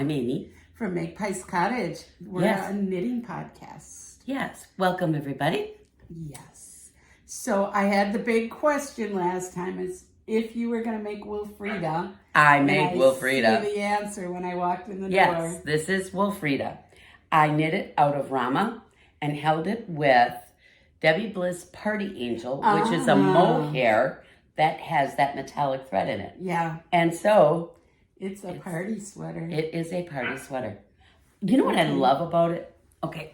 I'm Amy. From Magpies Cottage. We're a knitting podcast. Yes. Welcome, everybody. Yes. So I had the big question last time is if you were going to make Wilfrida. I made Wilfrida. I see the answer when I walked in the door. Yes, this is Wilfrida. I knit it out of Rama and held it with Debbie Bliss Party Angel, which is a mohair that has that metallic thread in it. Yeah. And so... It's a party sweater. It is a party sweater. You know what I love about it? Okay.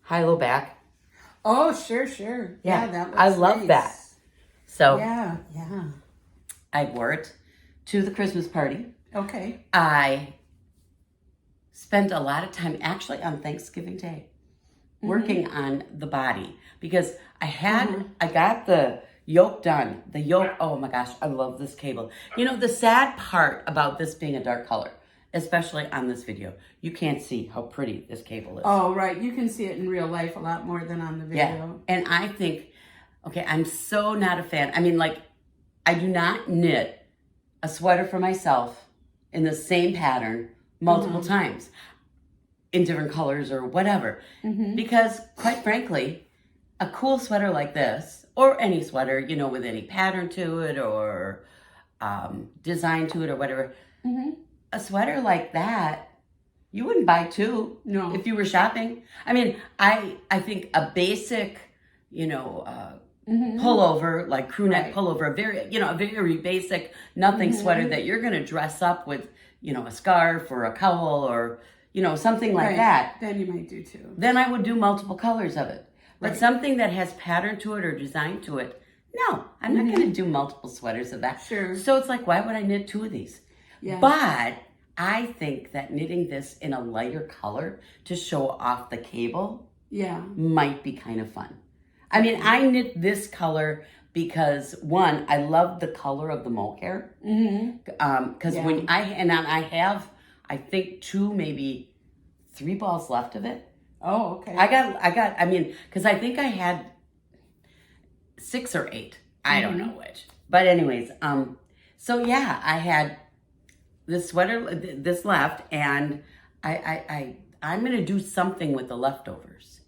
High, low, back. Oh, sure. Yeah, that looks I love nice. that. So Yeah. I wore it to the Christmas party. Okay. I spent a lot of time actually on Thanksgiving Day working on the body because I got the yoke done. The yoke, oh my gosh, I love this cable. You know, the sad part about this being a dark color, especially on this video, you can't see how pretty this cable is. Oh, right. You can see it in real life a lot more than on the video. Yeah. And I think, okay, I'm so not a fan. I mean, like, I do not knit a sweater for myself in the same pattern multiple times in different colors or whatever. Because, quite frankly, a cool sweater like this, or any sweater, you know, with any pattern to it or design to it or whatever, a sweater like that, you wouldn't buy two if you were shopping. I mean, I think a basic, you know, pullover, like crew neck pullover, a very basic nothing sweater that you're going to dress up with, you know, a scarf or a cowl or, you know, something like that. Then you might do two. Then I would do multiple colors of it. But something that has pattern to it or design to it, no, I'm not going to do multiple sweaters of that. Sure. So it's like, why would I knit two of these? Yeah. But I think that knitting this in a lighter color to show off the cable might be kind of fun. I mean, I knit this color because, one, I love the color of the mohair. Because when I have, I think, maybe 3 balls left of it. Oh, okay. I mean, because I think I had 6 or 8. I don't know which. But anyways, so yeah, I had this sweater, this left, and I'm going to do something with the leftovers.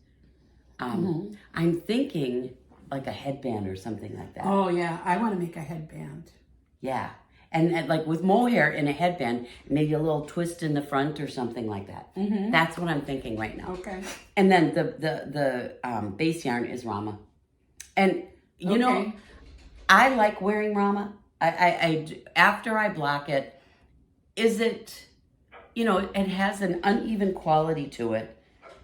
I'm thinking like a headband or something like that. Oh, yeah. I want to make a headband. Yeah. And like with mohair in a headband, maybe a little twist in the front or something like that. That's what I'm thinking right now. Okay. And then the base yarn is Rama. And, you know, I like wearing Rama. I after I block it, you know, it has an uneven quality to it.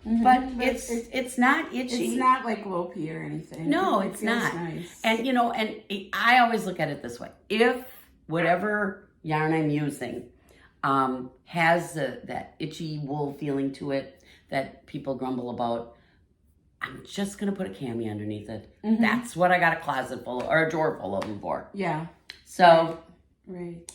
But it's not itchy. It's not like lopey or anything. No, it's not. Nice. And, you know, and I always look at it this way. If whatever yarn I'm using has that itchy wool feeling to it that people grumble about, I'm just going to put a cami underneath it. That's what I got a closet full or a drawer full of them for. Yeah. So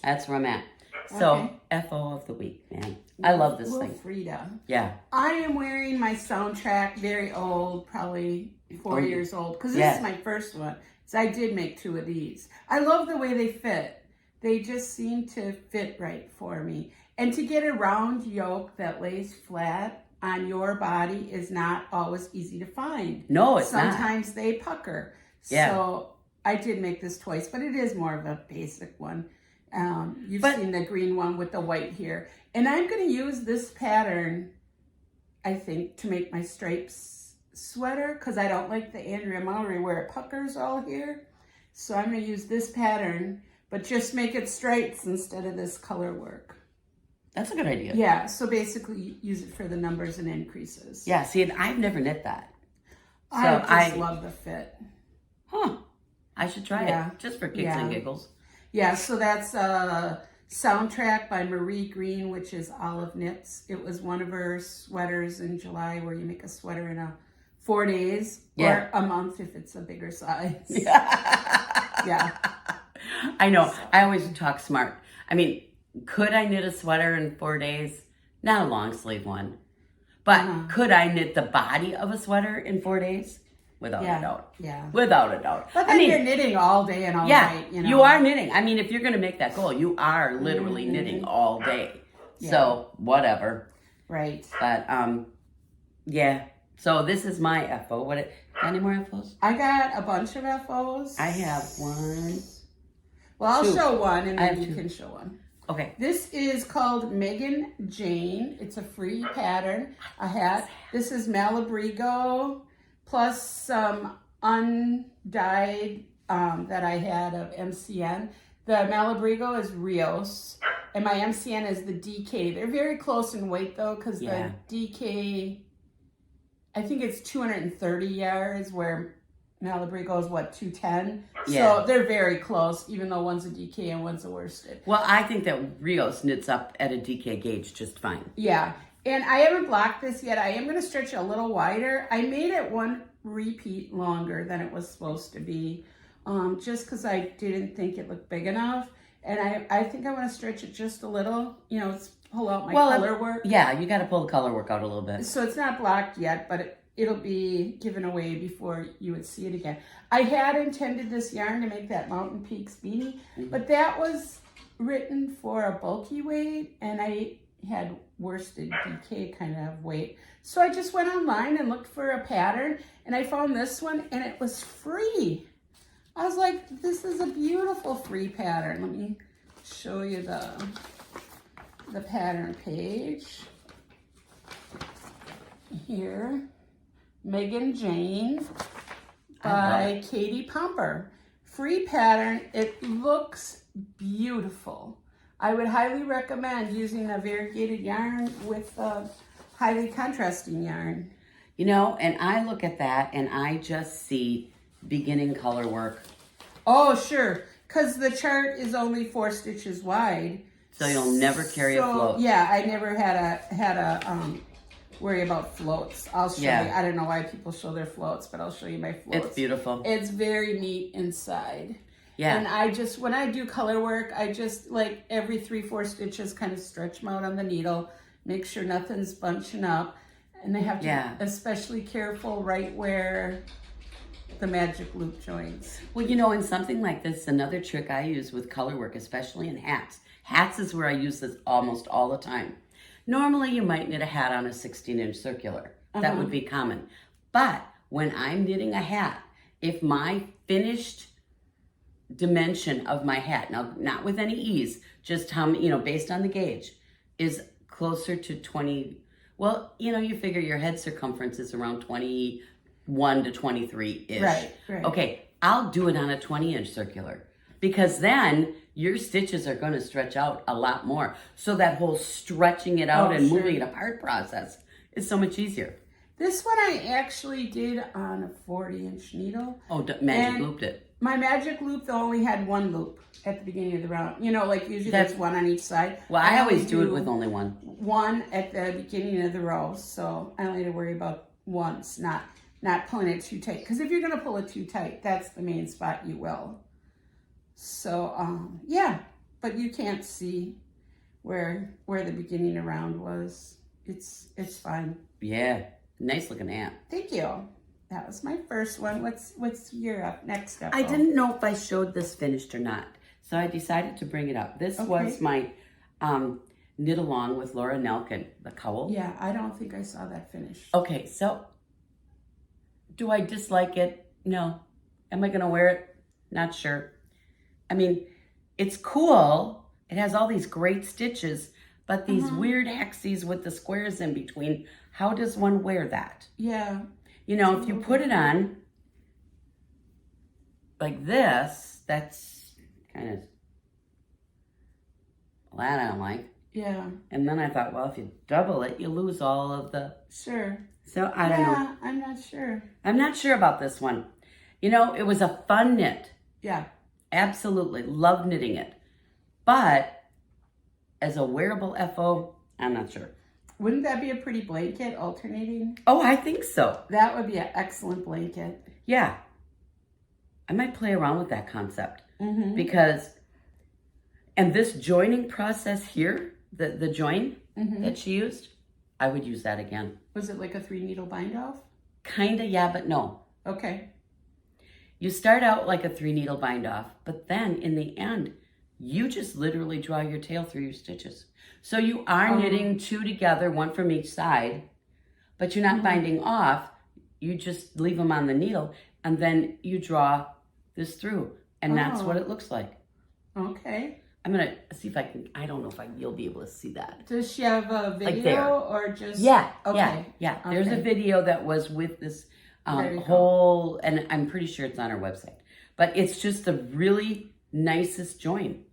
that's where I'm at. So FO of the week, man. I love this thing. Wilfrida. Yeah. I am wearing my soundtrack, very old, probably 4 years old, because this is my first one. So I did make 2 of these. I love the way they fit. They just seem to fit right for me. And to get a round yoke that lays flat on your body is not always easy to find. No, it's not. Sometimes they pucker. Yeah. So I did make this twice, but it is more of a basic one. You've seen the green one with the white here. And I'm going to use this pattern, I think, to make my stripes sweater because I don't like the Andrea Mallory where it puckers all here. So I'm going to use this pattern, but just make it stripes instead of this color work. That's a good idea. Yeah, so basically use it for the numbers and increases. Yeah, see, and I've never knit that. So I just love the fit. Huh. I should try it just for kicks and giggles. Yeah, so that's a soundtrack by Marie Green, which is Olive Knits. It was one of her sweaters in July where you make a sweater in 4 days or a month if it's a bigger size. Yeah. I know. I always talk smart. I mean, could I knit a sweater in 4 days? Not a long sleeve one. But could I knit the body of a sweater in 4 days? Without a doubt. Yeah. Without a doubt. But then you're knitting all day and all night, you know. You are knitting. I mean, if you're going to make that goal, you are literally knitting all day. Yeah. So, whatever. Right. But, yeah. So, this is my FO. Got any more FOs? I got a bunch of FOs. I have one. Well, I'll two. show one and I then have you two. can show one. Okay. This is called Megan Jane. It's a free pattern, a hat. This is Malabrigo plus some undyed that I had of MCN. The Malabrigo is Rios, and my MCN is the DK. They're very close in weight though, because Yeah. the DK, I think it's 230 yards, where Malabrigo is what, 210? Yeah. So they're very close, even though one's a DK and one's a worsted. Well, I think that Rios knits up at a DK gauge just fine. Yeah, and I haven't blocked this yet. I am going to stretch it a little wider. I made it one repeat longer than it was supposed to be, just because I didn't think it looked big enough. And I think I want to stretch it just a little, pull out my color work. Yeah, you got to pull the color work out a little bit. So it's not blocked yet, but it'll be given away before you would see it again. I had intended this yarn to make that Mountain Peaks beanie, but that was written for a bulky weight, and I had worsted DK kind of weight. So I just went online and looked for a pattern, and I found this one, and it was free. I was like, this is a beautiful free pattern. Let me show you the pattern page here. Megan Jane by Katie Pomper. Free pattern. It looks beautiful. I would highly recommend using a variegated yarn with highly contrasting yarn. And I look at that and I just see beginning color work. Oh, sure. Because the chart is only 4 stitches wide. So you'll never carry a float. Yeah, I never had a worry about floats. I'll show you. I don't know why people show their floats, but I'll show you my floats. It's beautiful. It's very neat inside. Yeah. And when I do color work, I just like every 3-4 stitches kind of stretch them out on the needle, make sure nothing's bunching up. And they have to be especially careful right where the magic loop joins. Well, in something like this, another trick I use with color work, especially in hats. Hats is where I use this almost all the time. Normally, you might knit a hat on a 16-inch circular. That would be common. But when I'm knitting a hat, if my finished dimension of my hat, now not with any ease, just how, based on the gauge, is closer to 20, well, you figure your head circumference is around 21 to 23-ish. Right. Okay, I'll do it on a 20-inch circular, because then your stitches are going to stretch out a lot more. So that whole stretching it out and moving it apart process is so much easier. This one I actually did on a 40-inch needle. Oh, magic looped it. My magic loop, though, only had one loop at the beginning of the round. Like usually there's one on each side. Well, I always do it with only one. One at the beginning of the row. So I only had to worry about once, not pulling it too tight. Because if you're going to pull it too tight, that's the main spot you will. So, but you can't see where the beginning of the round was. It's fine. Yeah, nice looking hat. Thank you. That was my first one. What's your next up? I didn't know if I showed this finished or not, so I decided to bring it up. This was my knit along with Laura Nelkin, the cowl. Yeah, I don't think I saw that finished. Okay, so do I dislike it? No. Am I going to wear it? Not sure. I mean, it's cool. It has all these great stitches, but these weird hexies with the squares in between, how does one wear that? Yeah. If you put it on like this, that's kind of, that I don't like. Yeah. And then I thought, well, if you double it, you lose all of the... Sure. So I don't know. Yeah, I'm not sure. I'm not sure about this one. It was a fun knit. Yeah. Absolutely. Love knitting it. But as a wearable FO, I'm not sure. Wouldn't that be a pretty blanket, alternating? Oh, I think so. That would be an excellent blanket. Yeah. I might play around with that concept. Mm-hmm. Because, and this joining process here, the join that she used, I would use that again. Was it like a 3-needle bind off? Kinda, yeah, but no. Okay. You start out like a 3-needle bind off, but then in the end, you just literally draw your tail through your stitches. So you are knitting 2 together, 1 from each side, but you're not binding off. You just leave them on the needle, and then you draw this through, and that's what it looks like. Okay. I'm gonna see if I can. I don't know if you'll be able to see that. Does she have a video or just? Yeah. Okay. Yeah. There's a video that was with this and I'm pretty sure it's on our website. But it's just the really nicest join.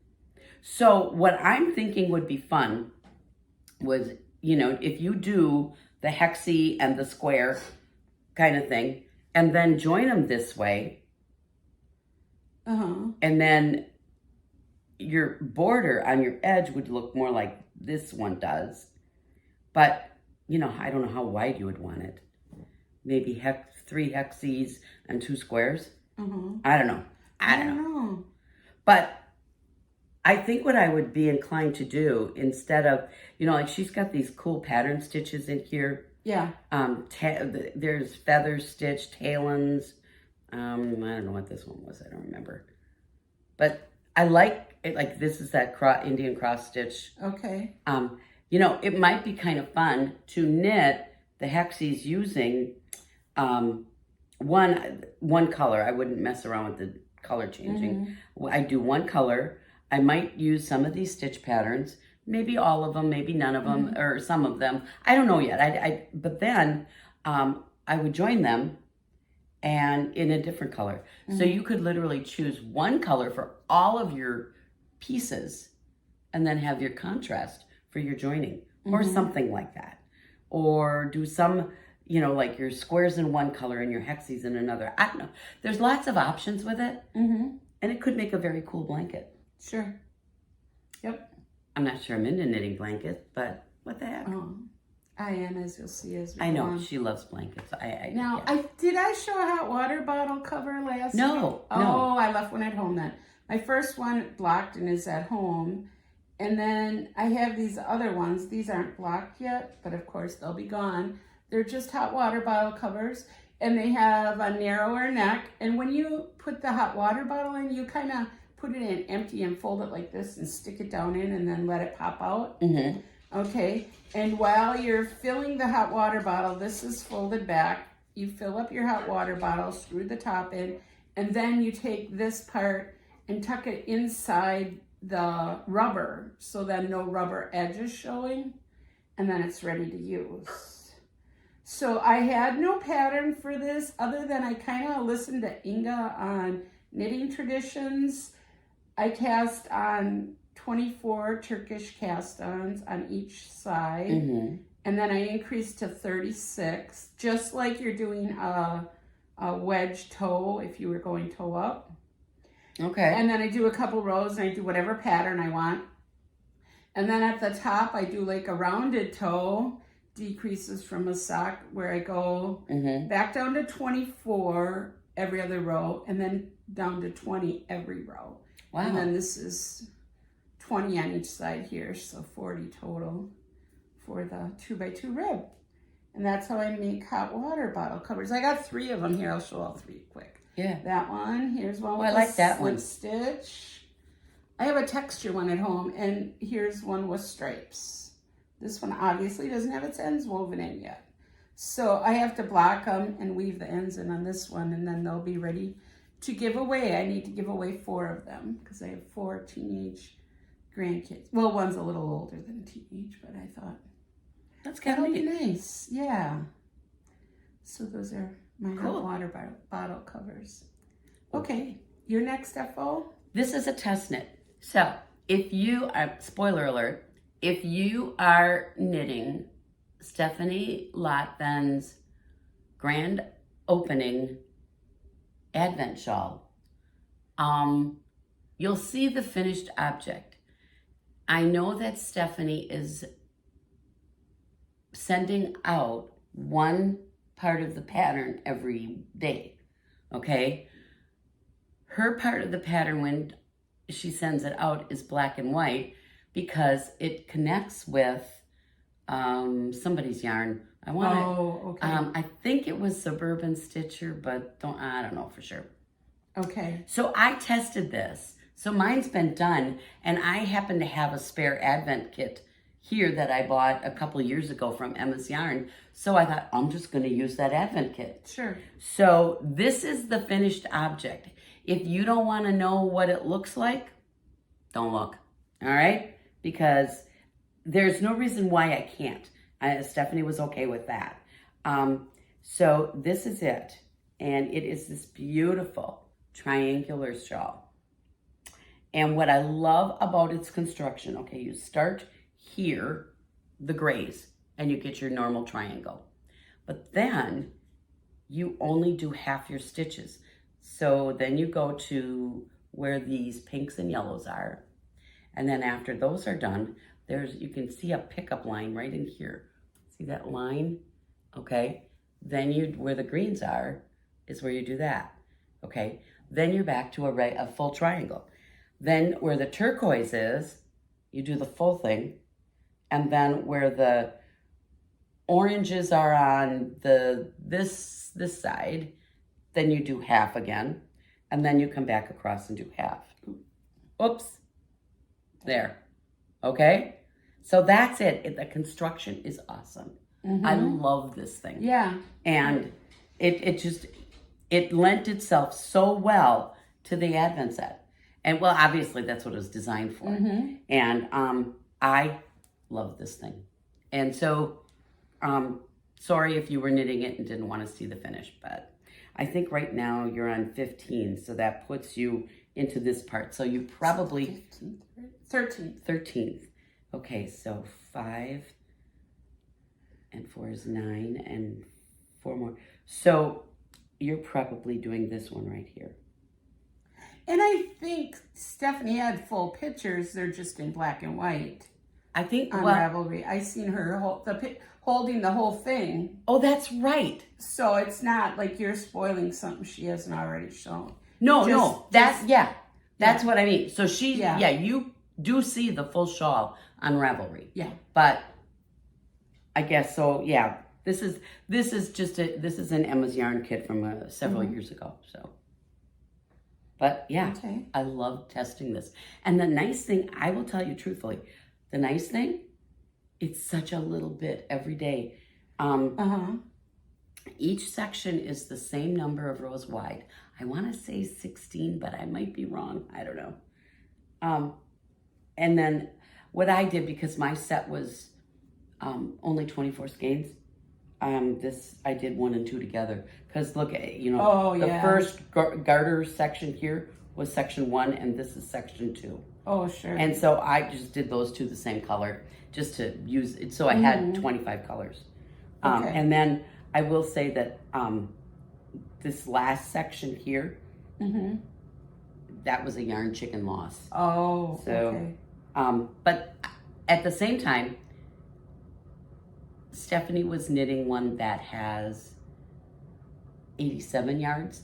So what I'm thinking would be fun was, if you do the hexie and the square kind of thing, and then join them this way, and then your border on your edge would look more like this one does. But, I don't know how wide you would want it. Maybe 3 hexies and 2 squares. I don't know. I don't know. But I think what I would be inclined to do, instead of, like she's got these cool pattern stitches in here. Yeah. There's feather stitch, talons. I don't know what this one was. I don't remember. But I like it. Like this is that Indian cross stitch. Okay. It might be kind of fun to knit the hexies using one color. I wouldn't mess around with the color changing. I do one color. I might use some of these stitch patterns, maybe all of them, maybe none of them, or some of them. I don't know yet. But then I would join them and in a different color. So you could literally choose one color for all of your pieces and then have your contrast for your joining or something like that. Or do some, like your squares in one color and your hexies in another. I don't know. There's lots of options with it. And it could make a very cool blanket. Sure. Yep. I'm not sure I'm into knitting blankets, but what the heck? I am, as you'll see as we I know, go on. she loves blankets. Did I show a hot water bottle cover last week? No. I left one at home then. My first one blocked and is at home. And then I have these other ones. These aren't blocked yet, but of course they'll be gone. They're just hot water bottle covers, and they have a narrower neck. And when you put the hot water bottle in, you kind of put it in empty and fold it like this and stick it down in and then let it pop out. Okay, and while you're filling the hot water bottle, this is folded back. You fill up your hot water bottle, screw the top in, and then you take this part and tuck it inside the rubber so that no rubber edge is showing, and then it's ready to use. So I had no pattern for this other than I kind of listened to Inga on Knitting Traditions. I cast on 24 Turkish cast-ons on each side, and then I increased to 36, just like you're doing a wedge toe if you were going toe up. Okay. And then I do a couple rows and I do whatever pattern I want. And then at the top I do like a rounded toe, decreases from a sock, where I go back down to 24 every other row and then down to 20 every row. Wow. And then this is 20 on each side here, so 40 total for the 2x2 rib. And that's how I make hot water bottle covers. I got 3 of them here. I'll show all 3 quick. Yeah. That one. Here's one with a slip stitch. I have a texture one at home, and here's one with stripes. This one obviously doesn't have its ends woven in yet. So I have to block them and weave the ends in on this one, and then they'll be ready to give away. I need to give away 4 of them because I have 4 teenage grandkids. Well, one's a little older than teenage, but I thought that's kind of be nice. Yeah. So those are my hot water bottle covers. Okay, your next FO? This is a test knit. So if you are, spoiler alert, if you are knitting Stephanie Lotven's grand opening Advent shawl, you'll see the finished object. I know that Stephanie is sending out one part of the pattern every day, okay? Her part of the pattern when she sends it out is black and white because it connects with somebody's yarn. I think it was Suburban Stitcher, but I don't know for sure. Okay. So I tested this. So mine's been done, and I happen to have a spare advent kit here that I bought a couple years ago from Emma's Yarn. So I thought, I'm just going to use that advent kit. Sure. So this is the finished object. If you don't want to know what it looks like, don't look. All right? Because there's no reason why I can't. Stephanie was okay with that. So this is it. And it is this beautiful triangular shawl. And what I love about its construction, okay, you start here, the grays, and you get your normal triangle. But then you only do half your stitches. So then you go to where these pinks and yellows are. And then after those are done, you can see a pickup line right in here. See that line? Okay. Then where the greens are is where you do that. Okay. Then you're back to a full triangle. Then where the turquoise is, you do the full thing. And then where the oranges are on this side, then you do half again. And then you come back across and do half. Oops. There. Okay? So that's it. The construction is awesome. Mm-hmm. I love this thing. Yeah. And it lent itself so well to the Advent set. And well, obviously that's what it was designed for. Mm-hmm. And I love this thing. And so, sorry if you were knitting it and didn't want to see the finish, but I think right now you're on 15. So that puts you into this part. So you probably... 13th. 13th. Okay, so 5 and 4 is 9 and 4 more. So you're probably doing this one right here. And I think Stephanie had full pictures. They're just in black and white. I think on Ravelry. I seen her holding the whole thing. Oh, that's right. So it's not like you're spoiling something she hasn't already shown. No. That's what I mean. So you do see the full shawl on Ravelry. Yeah. But I guess so. Yeah. This is an Emma's Yarn kit from several years ago. So. But yeah, okay. I love testing this. And the nice thing, I will tell you truthfully, the nice thing, it's such a little bit every day. Each section is the same number of rows wide. I want to say 16, but I might be wrong. I don't know. And then what I did, because my set was only 24 skeins, I did 1 and 2 together. Because look at, the first garter section here was section 1, and this is section 2. Oh, sure. And so I just did those two the same color, just to use it. So I had 25 colors. Okay. And then I will say that this last section here, that was a yarn chicken loss. Oh, so, okay. But at the same time, Stephanie was knitting one that has 87 yards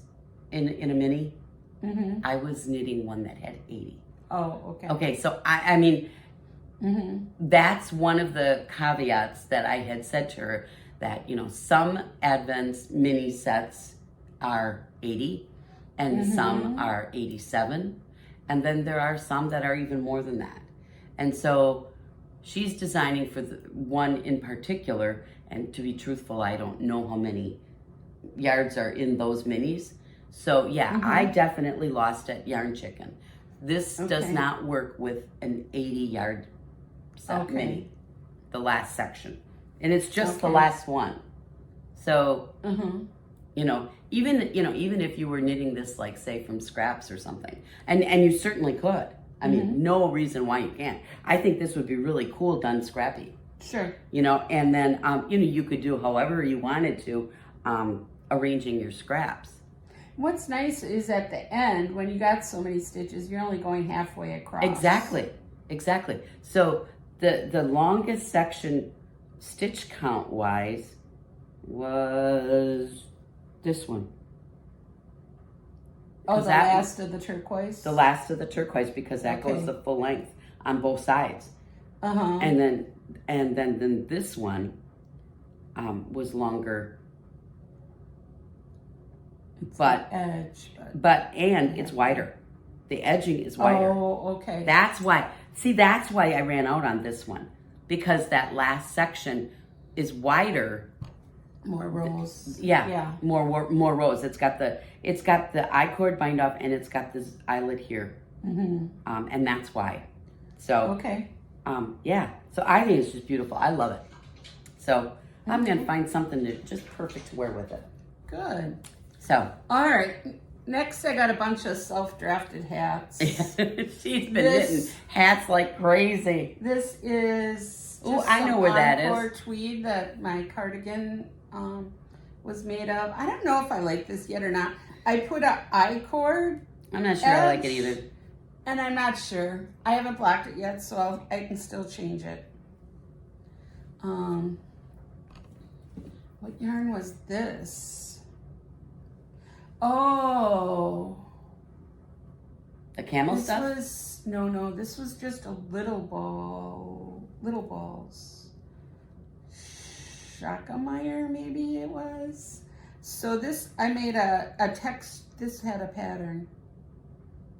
in a mini. I was knitting one that had 80. Oh, okay. Okay, so I mean, that's one of the caveats that I had said to her, that, some Advents mini sets are 80 and some are 87. And then there are some that are even more than that. And so she's designing for the one in particular, and to be truthful, I don't know how many yards are in those minis. So yeah, I definitely lost at Yarn Chicken. This does not work with an 80-yard set mini, the last section. And it's just the last one. So, even if you were knitting this, like, say, from scraps or something, and you certainly could. I mean, no reason why you can't. I think this would be really cool done scrappy. Sure. And then, you could do however you wanted to, arranging your scraps. What's nice is at the end, when you got so many stitches, you're only going halfway across. Exactly. So the longest section, stitch count wise, was this one. Oh, the last of the turquoise? The last of the turquoise, because that goes the full length on both sides. And then this one was longer. It's but edge. But it's wider. The edging is wider. Oh, okay. That's why. See, that's why I ran out on this one, because that last section is wider. More rows. Yeah. More rows. It's got the I-cord bind off, and it's got this eyelet here. And that's why. So okay. Yeah. So I think it's just beautiful. I love it. So I'm gonna find something just perfect to wear with it. Good. So all right. Next, I got a bunch of self-drafted hats. She's been knitting hats like crazy. This is I know where that is. Encore tweed that my cardigan was made of. I don't know if I like this yet or not. I put a I-cord. I'm not sure I like it either. And I'm not sure. I haven't blocked it yet, so I can still change it. What yarn was this? Oh. The camel This stuff? was, no, this was just a little balls. Shakameyer, maybe it was. So this, I made a text, this had a pattern.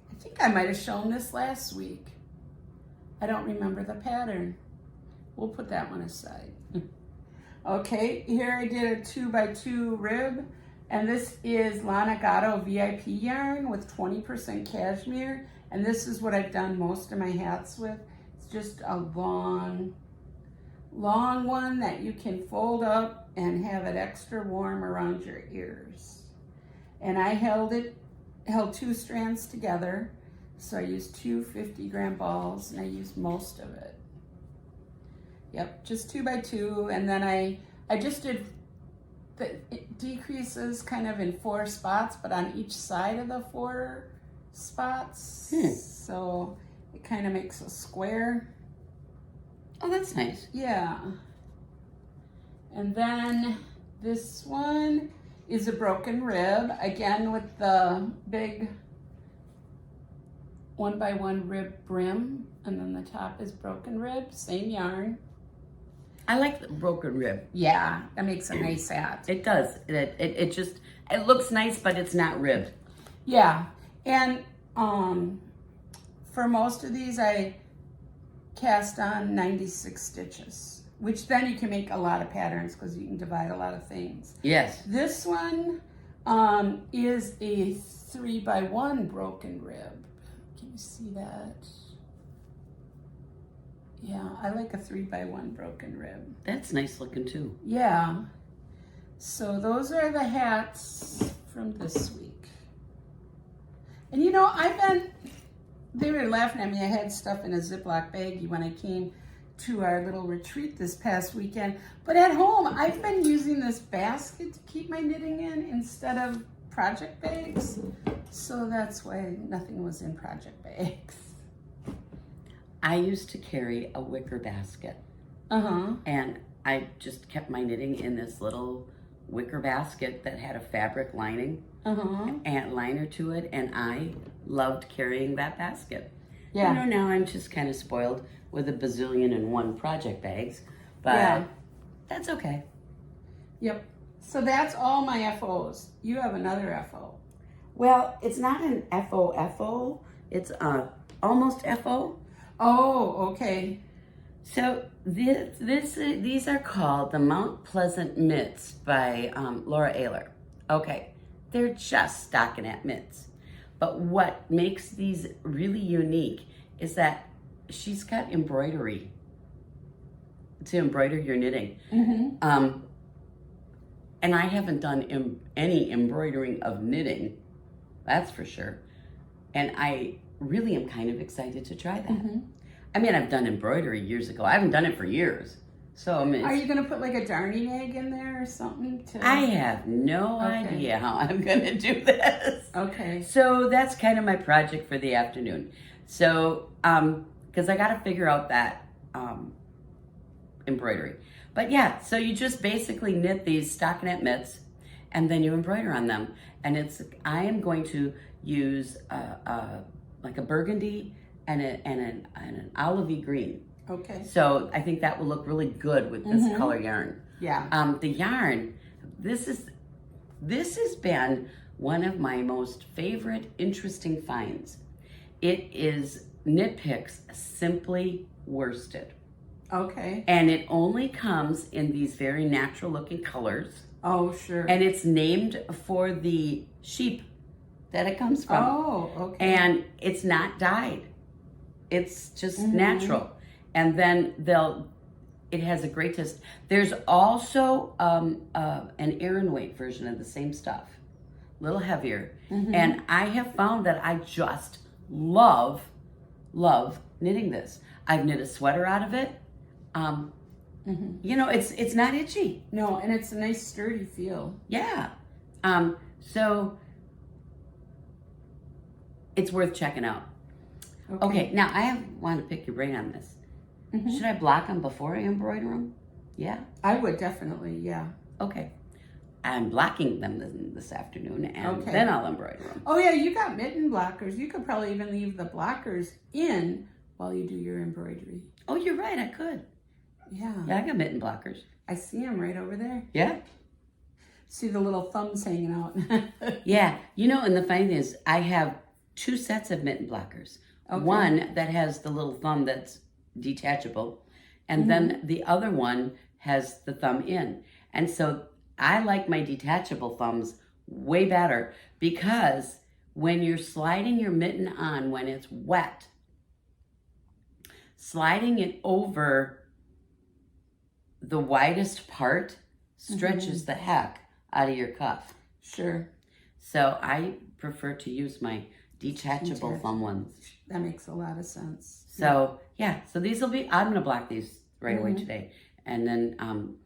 I think I might have shown this last week. I don't remember the pattern. We'll put that one aside. Okay, here I did a 2x2 rib, and this is Lana Gatto VIP yarn with 20% cashmere, and this is what I've done most of my hats with. It's just a long one that you can fold up and have it extra warm around your ears. And I held 2 strands together, so I used 2 50-gram balls, and I used most of it. Yep, just 2x2, and then I just did the decreases kind of in 4 spots, but on each side of the 4 spots. So it kind of makes a square. Oh, that's nice. Yeah. And then this one is a broken rib, again with the big 1x1 rib brim, and then the top is broken rib, same yarn. I like the broken rib. Yeah, that makes a nice hat. It does. It just, it looks nice, but it's not ribbed. Yeah, and for most of these I cast on 96 stitches, which then you can make a lot of patterns because you can divide a lot of things. Yes. This one is a 3x1 broken rib. Can you see that? Yeah, I like a 3x1 broken rib. That's nice looking too. Yeah. So those are the hats from this week. And you know, they were laughing at me. I had stuff in a Ziploc baggie when I came to our little retreat this past weekend. But at home, I've been using this basket to keep my knitting in instead of project bags. So that's why nothing was in project bags. I used to carry a wicker basket. And I just kept my knitting in this little wicker basket that had a fabric lining and liner to it, and I loved carrying that basket. Yeah. You know, now I'm just kind of spoiled with a bazillion and one project bags, but that's okay. Yep. So that's all my FOs. You have another FO. Well, it's not an FO, it's almost FO. Oh, okay. So these are called the Mount Pleasant Mitts by Laura Ayler. Okay, they're just stockinette mitts. But what makes these really unique is that she's got embroidery to embroider your knitting. And I haven't done any embroidering of knitting, that's for sure. And I really am kind of excited to try that. I mean, I've done embroidery years ago. I haven't done it for years. So I mean, are you gonna put like a darning egg in there or something? I have no idea how I'm gonna do this. Okay. So that's kind of my project for the afternoon. So, because I gotta figure out that embroidery. But yeah, so you just basically knit these stockinette mitts and then you embroider on them. And I am going to use like a burgundy and an olivey green. Okay. So I think that will look really good with this color yarn. Yeah. The yarn, this has been one of my most favorite, interesting finds. it is Knit Picks Simply Worsted. Okay. And it only comes in these very natural looking colors. Oh, sure. And it's named for the sheep that it comes from. Oh, okay. And it's not dyed. It's just natural. And then it has a great taste. There's also an Aran weight version of the same stuff, a little heavier. And I have found that I just love knitting this. I've knit a sweater out of it. You know, it's not itchy. No, and it's a nice sturdy feel. Yeah. So it's worth checking out. Okay, now I want to pick your brain on this. Should I block them before I embroider them? Yeah? I would definitely, yeah. Okay. I'm blocking them this afternoon, and then I'll embroider them. Oh, yeah, you got mitten blockers. You could probably even leave the blockers in while you do your embroidery. Oh, you're right, I could. Yeah. Yeah, I got mitten blockers. I see them right over there. Yeah? See the little thumbs hanging out. Yeah. You know, and the funny thing is, I have 2 sets of mitten blockers. One that has the little thumb that's detachable, and then the other one has the thumb in. And so I like my detachable thumbs way better, because when you're sliding your mitten on when it's wet, sliding it over the widest part stretches the heck out of your cuff. Sure. So I prefer to use my detachable thumb ones. That makes a lot of sense. So yeah, so these will be, I'm gonna block these right away today. And then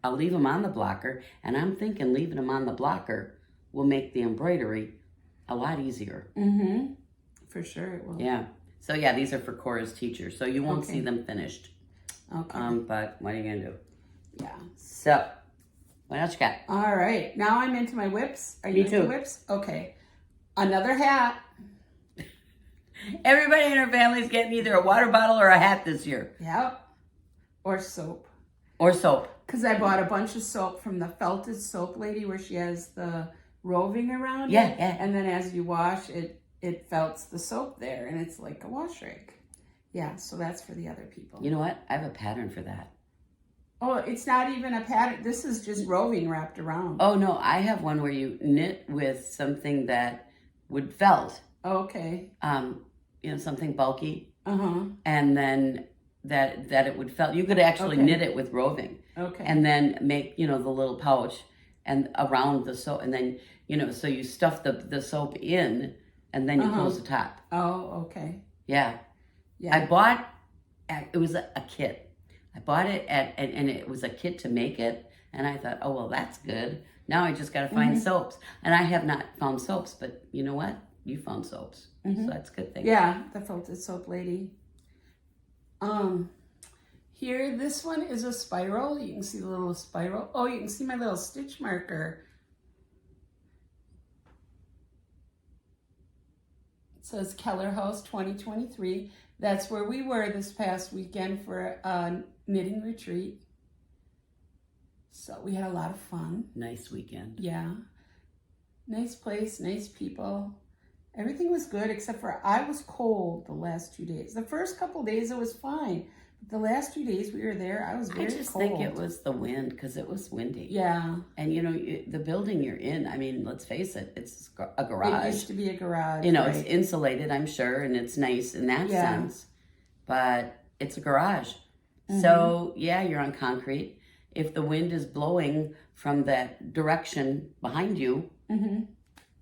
I'll leave them on the blocker, and I'm thinking leaving them on the blocker will make the embroidery a lot easier. For sure it will. Yeah. So yeah, these are for Cora's teacher, so you won't see them finished. Okay. But what are you gonna do? Yeah. So, what else you got? All right. Now I'm into my whips. Are you Me into too. whips? Okay. Another hat. Everybody in her family's getting either a water bottle or a hat this year. Yep. Or soap. Or soap. Because I bought a bunch of soap from the Felted Soap Lady, where she has the roving around Yeah, it. yeah. And then as you wash, it felts the soap there, and it's like a wash rag. Yeah, so that's for the other people. You know what? I have a pattern for that. Oh, it's not even a pattern. This is just roving wrapped around. Oh no, I have one where you knit with something that would felt. Okay. You know, something bulky. Uh-huh. And then that it would felt. You could actually knit it with roving. Okay. And then make, you know, the little pouch and around the soap, and then, you know, so you stuff the soap in, and then you close the top. Oh, okay. Yeah. Yeah. I bought, it was a kit. I bought it and it was a kit to make it. And I thought, oh, well, that's good. Now I just got to find soaps. And I have not found soaps, but you know what? You found soaps. So that's a good thing. Yeah, the Felted Soap Lady. Here, this one is a spiral. You can see the little spiral. Oh, you can see my little stitch marker. It says Keller House 2023. That's where we were this past weekend for a knitting retreat. So we had a lot of fun. Nice weekend. Yeah. Nice place, nice people. Everything was good, except for I was cold the last 2 days. The first couple days it was fine. But the last 2 days we were there, I was very cold. I just think it was the wind, because it was windy. Yeah. And you know, the building you're in, I mean, let's face it, it's a garage. It used to be a garage. You know, right? it's insulated, I'm sure, and it's nice in that sense. But it's a garage. So, yeah, you're on concrete. If the wind is blowing from that direction behind you,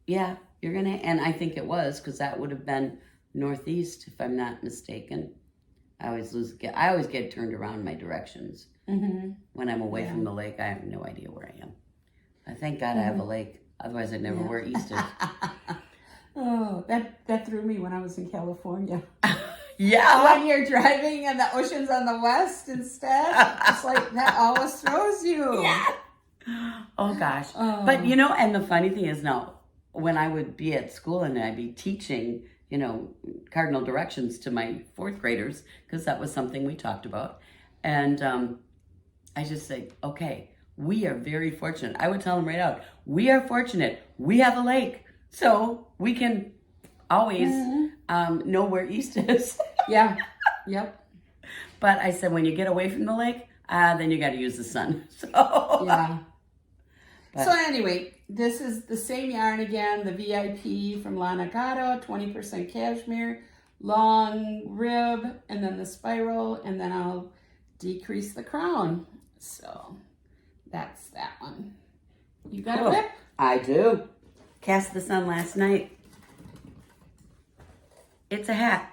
yeah, you're going to, and I think it was, because that would have been northeast, if I'm not mistaken. I always get turned around my directions. When I'm away from the lake, I have no idea where I am. I thank God I have a lake. Otherwise, I'd never where east is. Oh, that threw me when I was in California. Yeah. When you're driving and the ocean's on the west instead, it's like that always throws you. Yeah. Oh, gosh. But, you know, and the funny thing is now, when I would be at school and I'd be teaching, you know, cardinal directions to my 4th graders, because that was something we talked about. And I just say, okay, we are very fortunate. I would tell them right out, we are fortunate. We have a lake, so we can always know where east is. Yeah. Yep. But I said, when you get away from the lake, then you got to use the sun. So Yeah. But- So anyway, this is the same yarn again, the VIP from Lana Gato, 20% cashmere, long rib, and then the spiral, and then I'll decrease the crown. So that's that one. You got a whip? I do. Cast this on last night. It's a hat.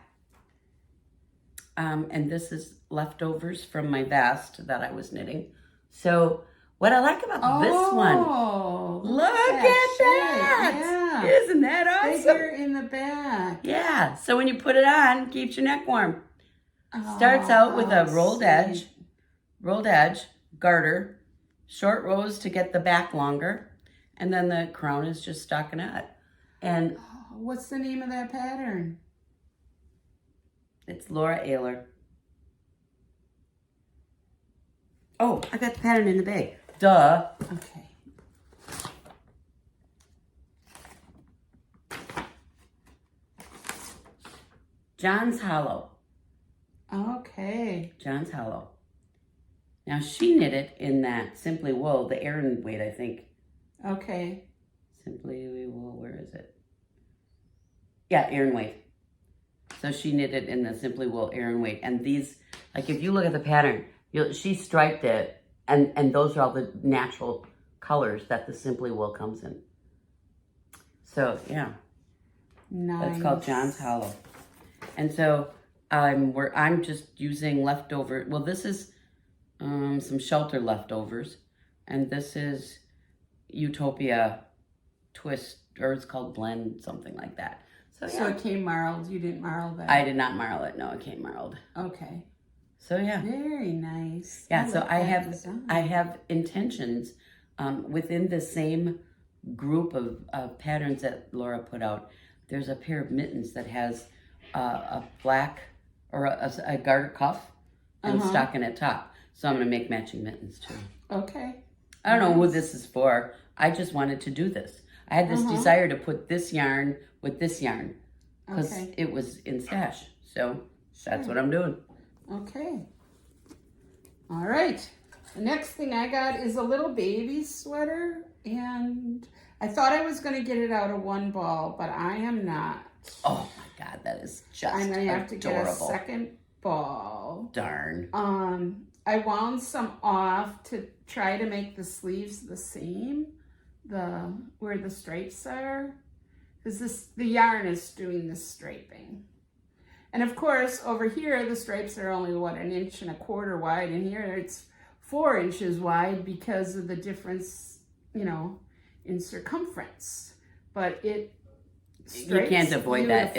And this is leftovers from my vest that I was knitting. So what I like about this one, look at that. Yeah. Isn't that awesome? Bigger in the back. Yeah. So when you put it on, keeps your neck warm. Oh, Starts out with a sweet. rolled edge, garter, short rows to get the back longer, and then the crown is just stockinette. And What's the name of that pattern? it's Laura Ayler. Oh, I got the pattern in the bag. Duh. Okay. John's Hollow. Okay. John's Hollow. Now she knit it in that Simply Wool, the Aran weight, I think. Okay. Simply Wool, where is it? Yeah, Aran weight. So she knit it in the Simply Wool Aran weight. And these, like if you look at the pattern, she striped it, and those are all the natural colors that the Simply Wool comes in. So yeah, Nice. that's called John's Hollow. And so I'm just using leftover. Well, this is some shelter leftovers, and this is Utopia twist, or it's called blend, something like that. So yeah. So it came marled. You didn't marl that. I did not marl it. No, it came marled. Okay. So yeah. Very nice. Yeah. So like I that have design. I have intentions within the same group of patterns that Laura put out. There's a pair of mittens that has a black or a garter cuff and stockinette top. So I'm gonna make matching mittens too. Okay. I don't know who this is for. I just wanted to do this. I had this desire to put this yarn with this yarn because it was in stash. So that's what I'm doing. Okay. All right. The next thing I got is a little baby sweater, and I thought I was going to get it out of one ball, but I am not. Oh my God, that is just I'm going to have to get a adorable. second ball. Darn. I wound some off to try to make the sleeves the same, where the stripes are, because the yarn is doing the striping. And of course, over here, the stripes are only, what, 1.25 inches wide, and here it's 4 inches wide because of the difference, in circumference. But it You can't avoid that.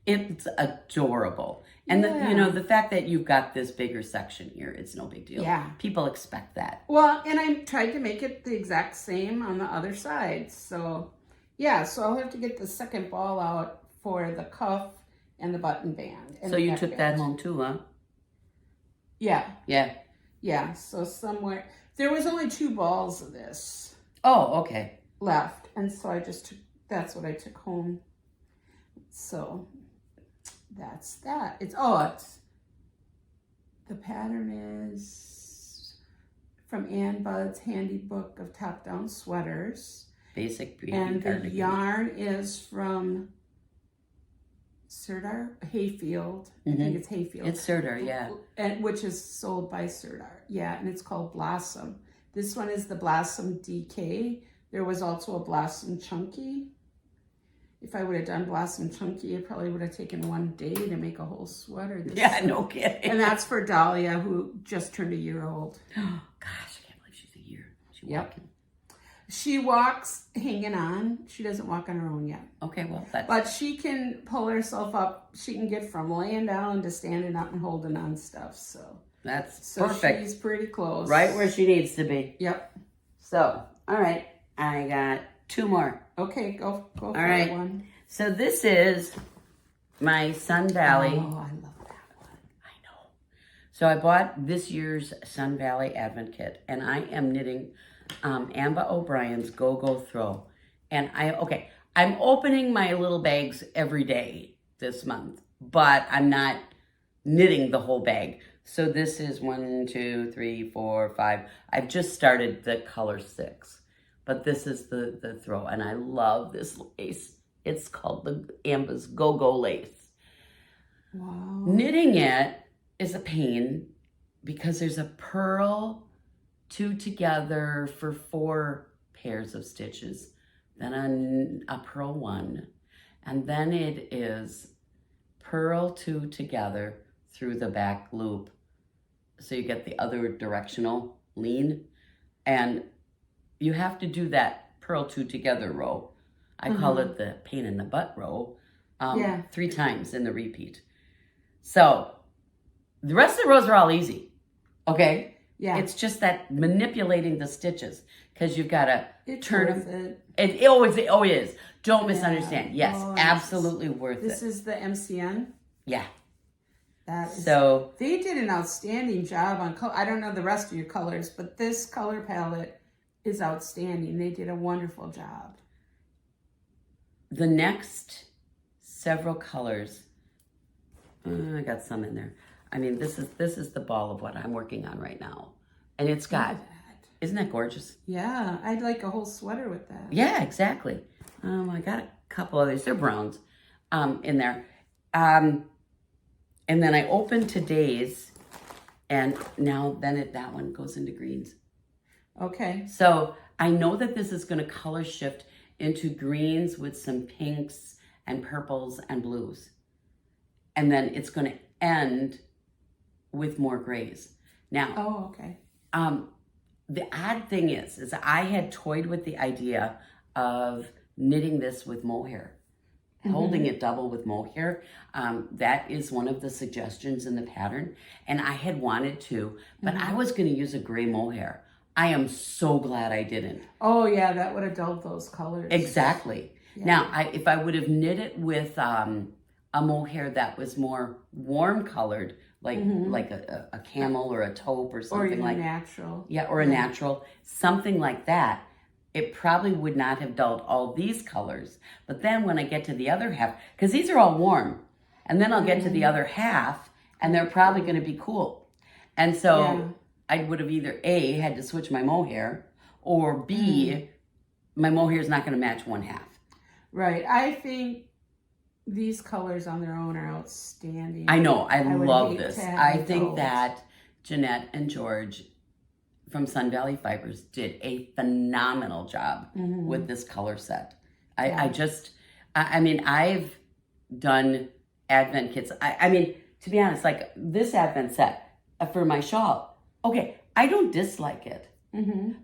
It's adorable. And the fact that you've got this bigger section here, it's no big deal. Yeah. People expect that. Well, and I tried to make it the exact same on the other side. So, yeah, so I'll have to get the second ball out for the cuff and the button band. And So the you neck took band. that home too, huh? Yeah. Yeah. Yeah, so somewhere, there was only 2 balls of this Oh, okay. left. And so that's what I took home. So that's that. The pattern is from Ann Budd's Handy Book of Top-Down Sweaters. Basic beauty And the cardigan. yarn is from Sirdar Hayfield. I think it's Hayfield. It's Sirdar, yeah. And which is sold by Sirdar. Yeah, and it's called Blossom. This one is the Blossom DK. There was also a Blossom Chunky. If I would have done Blossom Chunky, it probably would have taken 1 day to make a whole sweater. Yeah, no kidding. And that's for Dahlia, who just turned 1 year old. Gosh, I can't believe she's a year. She's walking. She walks hanging on. She doesn't walk on her own yet. Okay, well, that's... But she can pull herself up. She can get from laying down to standing up and holding on stuff. So perfect. She's pretty close. Right where she needs to be. Yep. So, all right. I got 2 more. Okay, go for right. one. So this is my Sun Valley. Oh, I love that one. I know. So I bought this year's Sun Valley Advent Kit, and I am knitting Amba O'Brien's Go Go Throw. And I'm opening my little bags every day this month, but I'm not knitting the whole bag. So this is 1, 2, 3, 4, 5. I've just started the color 6, but this is the throw, and I love this lace. It's called the Amba's Go-Go lace. Wow. Knitting it is a pain because there's a purl 2 together for 4 pairs of stitches, then a purl 1, and then it is purl 2 together through the back loop. So you get the other directional lean, and you have to do that purl 2 together row. I call it the pain in the butt row, 3 times in the repeat. So the rest of the rows are all easy, okay? Yeah. It's just that manipulating the stitches, because you've got to turn them. It always is. Don't misunderstand. Yes, Oh, absolutely worth it. This is the MCN. Yeah. That is, so they did an outstanding job on color. I don't know the rest of your colors, but this color palette is outstanding. They did a wonderful job. The next several colors, I got some in there. I mean, this is the ball of what I'm working on right now, and it's got. Isn't that gorgeous? Yeah, I'd like a whole sweater with that. Yeah, exactly. I got a couple of these. They're browns in there. And then I opened today's, and now that one goes into greens. Okay. So I know that this is going to color shift into greens with some pinks and purples and blues. And then it's going to end with more grays. Now, oh, okay. The odd thing is I had toyed with the idea of knitting this with mohair. Holding it double with mohair. That is one of the suggestions in the pattern. And I had wanted to, but I was going to use a gray mohair. I am so glad I didn't. Oh, yeah, that would have dulled those colors. Exactly. Yeah. Now, if I would have knit it with a mohair that was more warm colored, like a camel or a taupe or something, or even like natural. Yeah, or a natural, something like that. It probably would not have dulled all these colors. But then when I get to the other half, because these are all warm, and then I'll get to the other half, and they're probably going to be cool. And so I would have either A, had to switch my mohair, or B, my mohair is not going to match one half. Right. I think these colors on their own are outstanding. I know. I love this. I think that Jeanette and George from Sun Valley Fibers did a phenomenal job with this color set. I mean, I've done Advent kits. I mean, to be honest, like this Advent set for my shawl, okay, I don't dislike it.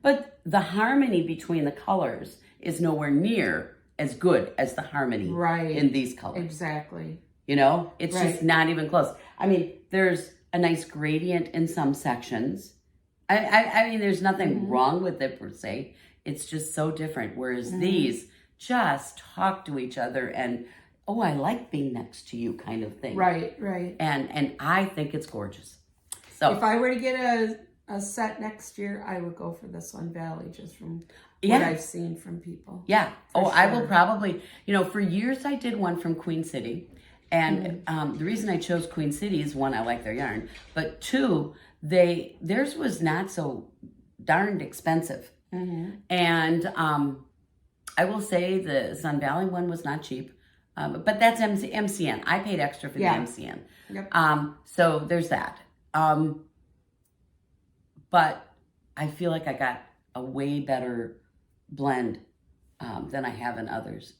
But the harmony between the colors is nowhere near as good as the harmony in these colors. Exactly. You know, it's just not even close. I mean, there's a nice gradient in some sections. I mean, there's nothing wrong with it per se. It's just so different. Whereas these just talk to each other and, oh, I like being next to you kind of thing. Right, right. And I think it's gorgeous. So if I were to get a set next year, I would go for the Sun Valley just from what I've seen from people. Yeah. I will probably, for years I did one from Queen City. And the reason I chose Queen City is, one, I like their yarn, but two, theirs was not so darned expensive. And I will say the Sun Valley one was not cheap, but that's MCN. I paid extra for the MCN. Yep. So there's that. But I feel like I got a way better blend than I have in others.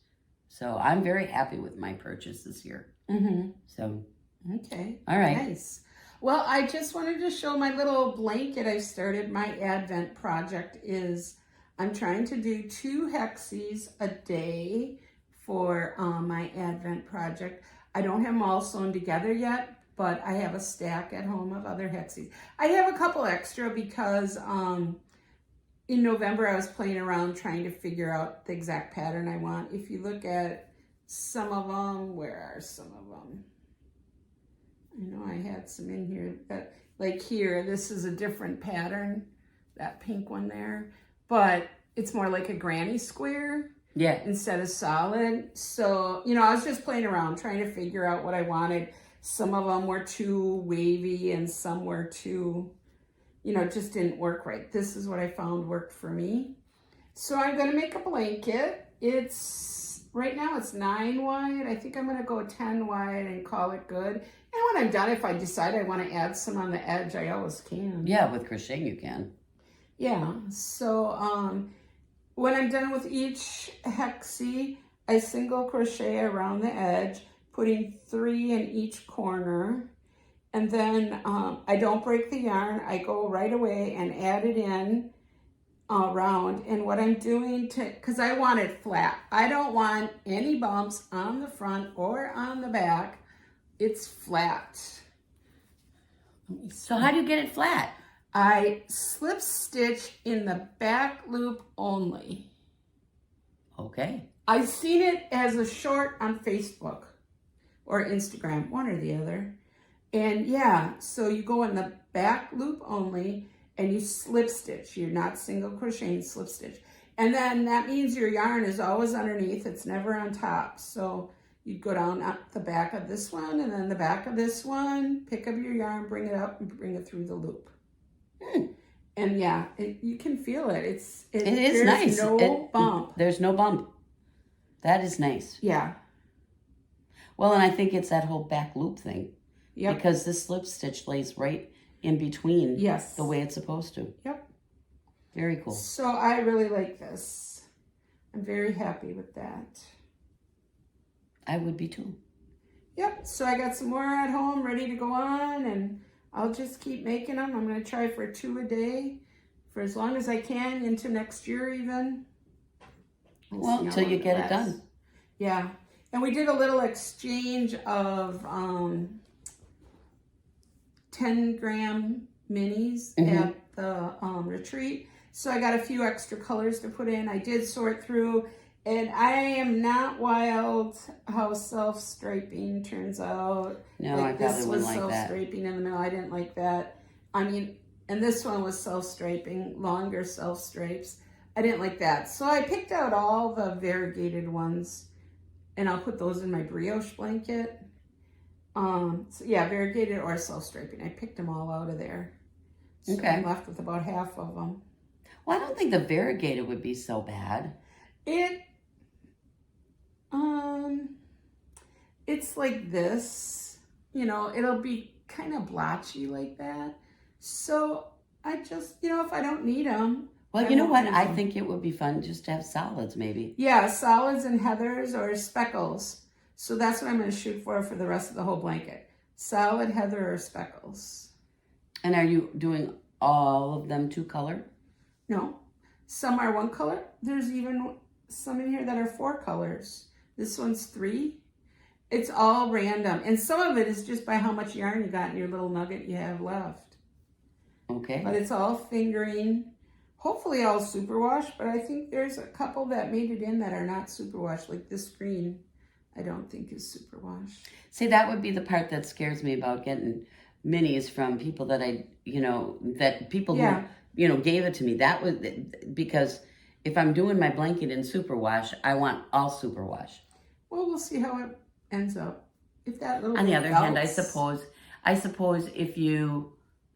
So I'm very happy with my purchase this year. So. Okay. All right. Nice. Well, I just wanted to show my little blanket I started. My Advent project is I'm trying to do 2 hexies a day for my Advent project. I don't have them all sewn together yet, but I have a stack at home of other hexies. I have a couple extra because in November I was playing around trying to figure out the exact pattern I want. If you look at some of them, where are some of them? I know I had some in here, that, like here, this is a different pattern, that pink one there, but it's more like a granny square. Yeah. instead of solid. So, you know, I was just playing around trying to figure out what I wanted. Some of them were too wavy and some were too, you know, it just didn't work right. This is what I found worked for me. So I'm going to make a blanket. Right now it's 9 wide. I think I'm going to go 10 wide and call it good. And when I'm done, if I decide I want to add some on the edge, I always can. Yeah, with crocheting you can. Yeah, so when I'm done with each hexie, I single crochet around the edge, putting 3 in each corner. And then I don't break the yarn. I go right away and add it in around. And what I'm doing, because I want it flat. I don't want any bumps on the front or on the back. It's flat. So how do you get it flat? I slip stitch in the back loop only. Okay. I've seen it as a short on Facebook or Instagram, one or the other. And yeah, so you go in the back loop only and you slip stitch. You're not single crocheting, slip stitch. And then that means your yarn is always underneath. It's never on top. So you go down up the back of this one and then the back of this one, pick up your yarn, bring it up and bring it through the loop. And yeah, you can feel it. It is nice. No bump. There's no bump. That is nice. Yeah. Well, and I think it's that whole back loop thing. Yep. Because this slip stitch lays right in between. Yes. The way it's supposed to. Yep. Very cool. So I really like this. I'm very happy with that. I would be too. Yep. So I got some more at home ready to go on, and I'll just keep making them. I'm going to try for 2 a day for as long as I can into next year even. Well, until you get it done. Yeah. And we did a little exchange of 10-gram minis at the retreat. So I got a few extra colors to put in. I did sort through, and I am not wild how self-striping turns out. No, like I probably wouldn't like that. This was self-striping in the middle. I didn't like that. I mean, and this one was self-striping, longer self-stripes. I didn't like that. So I picked out all the variegated ones, and I'll put those in my brioche blanket. So yeah, variegated or self-striping. I picked them all out of there. So Okay. I'm left with about half of them. Well, I don't think the variegated would be so bad. It's like this, you know, it'll be kind of blotchy like that. So I just, you know, if I don't need them. Well, you know what? I think it would be fun just to have solids, maybe. Yeah, solids and heathers or speckles. So that's what I'm going to shoot for the rest of the whole blanket. Solid, heather, or speckles. And are you doing all of them 2 color? No, some are 1 color. There's even some in here that are 4 colors. This one's 3. It's all random. And some of it is just by how much yarn you got in your little nugget you have left. Okay. But it's all fingering. Hopefully all superwash, but I think there's a couple that made it in that are not superwash. Like this green, I don't think is superwash. See, that would be the part that scares me about getting minis from people that who gave it to me. That was because if I'm doing my blanket in superwash, I want all superwash. Well, we'll see how it ends up. If that little On the other hand, I melts. suppose if you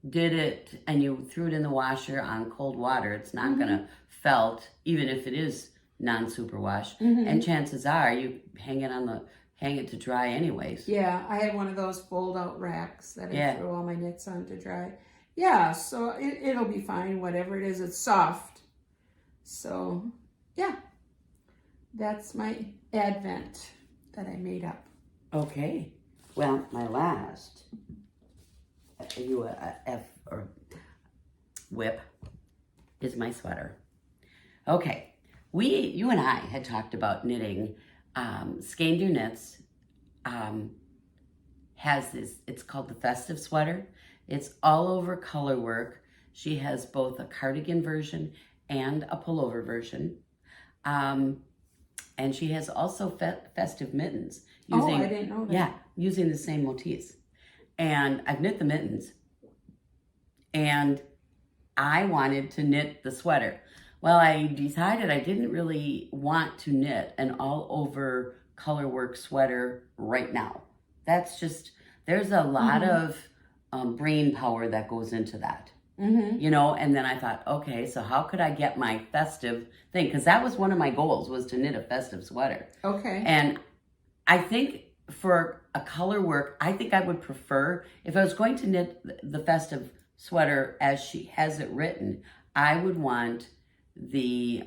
did it and you threw it in the washer on cold water, it's not gonna felt, even if it is non-superwash. And chances are you hang it to dry anyways. Yeah, I have one of those fold-out racks that I throw all my knits on to dry. Yeah, so it'll be fine, whatever it is. It's soft. So, yeah. That's my advent that I made up. Okay. Well, my last whip is my sweater. Okay. You and I had talked about knitting. Skein Knits has this, it's called the Festive Sweater. It's all over color work. She has both a cardigan version and a pullover version. And she has also festive mittens. I didn't know that. Yeah, using the same motifs. And I've knit the mittens. And I wanted to knit the sweater. Well, I decided I didn't really want to knit an all over colorwork sweater right now. That's just, there's a lot of brain power that goes into that. You know, and then I thought, okay, so how could I get my festive thing? Because that was one of my goals, was to knit a festive sweater. Okay. And I think for a color work, I think I would prefer, if I was going to knit the festive sweater as she has it written, I would want the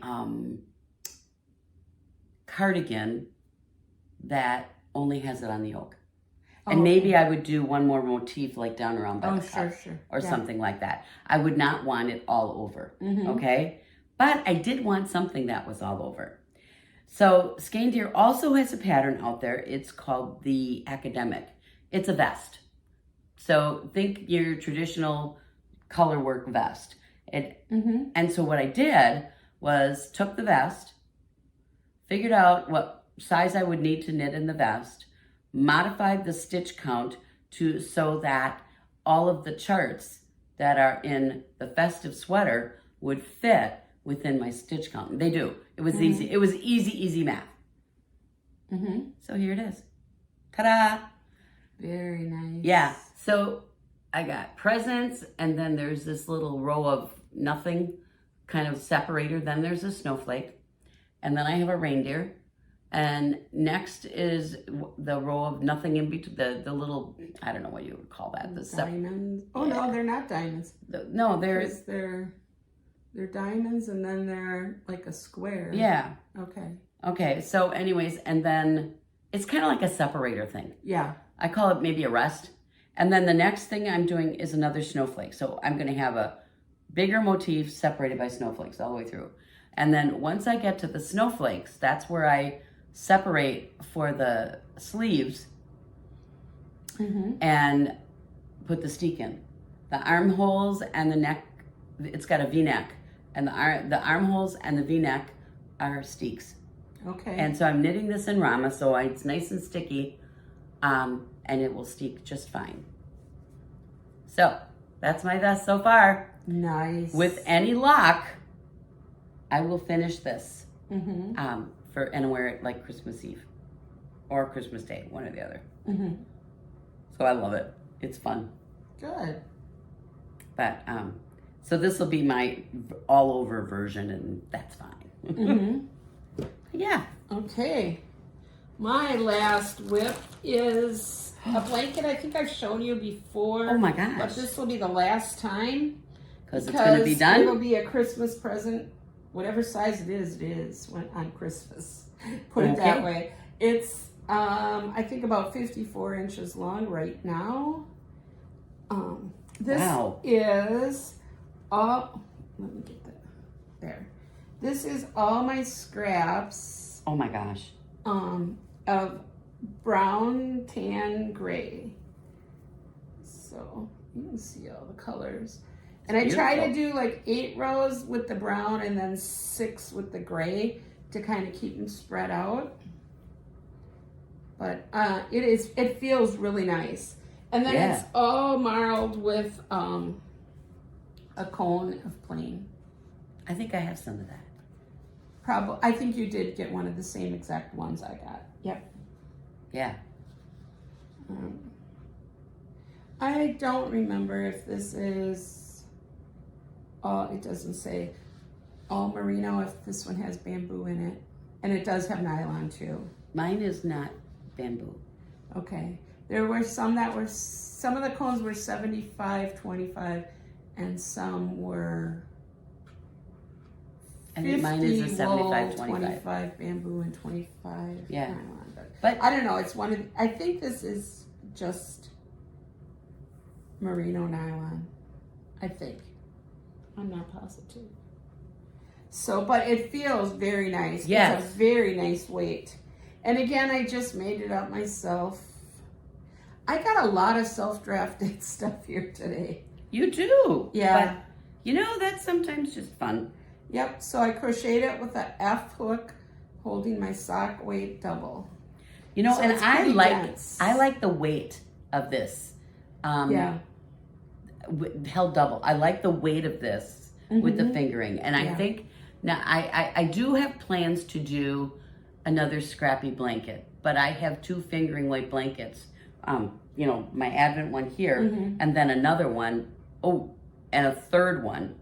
cardigan that only has it on the yoke. And maybe I would do one more motif like down around by the cuff or something like that. I would not want it all over, okay? But I did want something that was all over. So Skein also has a pattern out there. It's called the Academic. It's a vest. So think your traditional color work vest. And so what I did was took the vest, figured out what size I would need to knit in the vest, modified the stitch count so that all of the charts that are in the festive sweater would fit within my stitch count. They do. It was easy. It was easy math. So here it is. Ta-da! Very nice. Yeah. So I got presents, and then there's this little row of nothing kind of separator. Then there's a snowflake, and then I have a reindeer. And next is the row of nothing in between, the little, I don't know what you would call that. The diamonds. Oh, yeah. No, they're not diamonds. No, they're diamonds, and then they're like a square. Yeah. Okay. So anyways, and then it's kind of like a separator thing. Yeah. I call it maybe a rest. And then the next thing I'm doing is another snowflake. So I'm going to have a bigger motif separated by snowflakes all the way through. And then once I get to the snowflakes, that's where I separate for the sleeves and put the steek in. The armholes and the neck, it's got a V-neck, and the armholes and the V-neck are steeks. Okay. And so I'm knitting this in Rama, so it's nice and sticky, and it will steek just fine. So that's my vest so far. Nice. With any luck, I will finish this. And wear it like Christmas Eve or Christmas Day, one or the other. So I love it. It's fun. Good. But so this will be my all over version, and that's fine. Yeah. Okay. My last whip is a blanket. I think I've shown you before. Oh my gosh. But this will be the last time. Because it's going to be done. It'll be a Christmas present. Whatever size it is on Christmas. Put it that way. It's, I think about 54 inches long right now. This is all, let me get that, there. This is all my scraps. Oh my gosh. Of brown, tan, gray. So you can see all the colors. And I try to do like 8 rows with the brown and then 6 with the gray to kind of keep them spread out. But it feels really nice. And then it's all marled with a cone of plain. I think I have some of that. Probably. I think you did get one of the same exact ones I got. Yep. Yeah. I don't remember if this is... it doesn't say all merino, if this one has bamboo in it. And it does have nylon too. Mine is not bamboo. Okay. There were some of the cones were 75-25 and some were I think mine is a 75-25. 25 bamboo and 25 nylon. But I don't know, I think this is just merino nylon. I think. I'm not positive. So, but it feels very nice. Yes. It's a very nice weight. And again, I just made it up myself. I got a lot of self-drafted stuff here today. You do? Yeah. But, you know, that's sometimes just fun. Yep, so I crocheted it with an F hook holding my sock weight double. You know, so and I like the weight of this. Held double. I like the weight of this with the fingering. And I think Now, I do have plans to do another scrappy blanket, but I have 2 fingering weight blankets. You know, my Advent one here, and then another one, and a third one.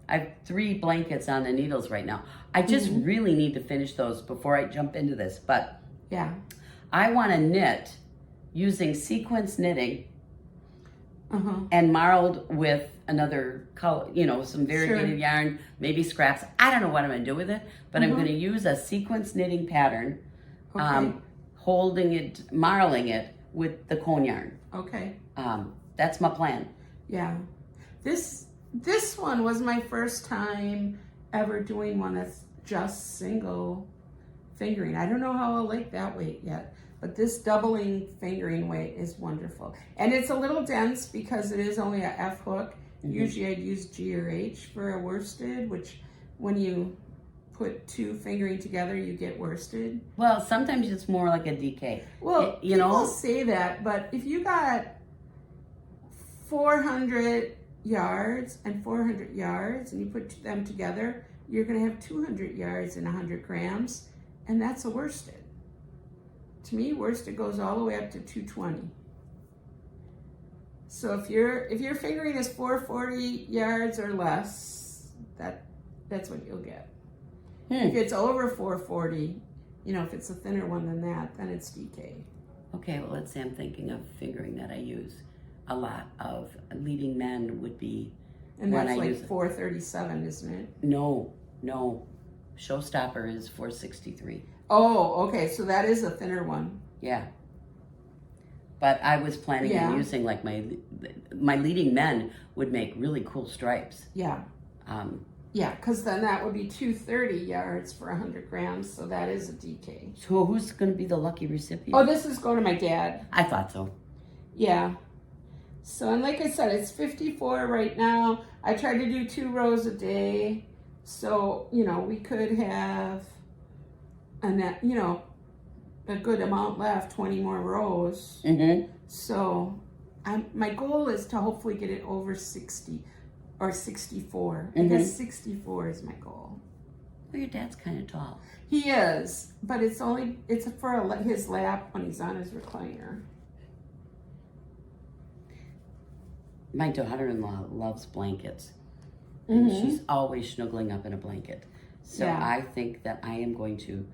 I have 3 blankets on the needles right now. I just really need to finish those before I jump into this, but yeah, I want to knit using sequence knitting and marled with another color, you know, some variegated yarn, maybe scraps. I don't know what I'm going to do with it, but I'm going to use a sequence knitting pattern, marling it with the cone yarn. Okay. That's my plan. Yeah. This one was my first time ever doing one that's just single fingering. I don't know how I'll like that weight yet, but this doubling fingering weight is wonderful. And it's a little dense because it is only a F hook. Usually I'd use G or H for a worsted, which when you put 2 fingering together, you get worsted. Well, sometimes it's more like a DK. Well, you know, people say that, but if you got 400 yards and 400 yards and you put them together, you're going to have 200 yards and 100 grams, and that's a worsted. To me, worsted goes all the way up to 220. So if your fingering is 440 yards or less, that's what you'll get. If it's over 440, you know, if it's a thinner one than that, then it's DK. Okay, well, let's say I'm thinking of fingering that I use a lot of. Leading men would be, and that's like 437, isn't it? No. Showstopper is 463. Oh, okay, so that is a thinner one. Yeah. But I was planning on using, like, my leading men would make really cool stripes. Yeah. Yeah, because then that would be 230 yards for 100 grams, so that is a DK. So who's going to be the lucky recipient? Oh, this is going to my dad. I thought so. Yeah. So, and like I said, it's 54 right now. I try to do 2 rows a day. So, you know, we could have a good amount left, 20 more rows. So my goal is to hopefully get it over 60 or 64. I guess 64 is my goal. Well, your dad's kind of tall. He is, but it's for his lap when he's on his recliner. My daughter-in-law loves blankets. And she's always snuggling up in a blanket. So I think that I am going to,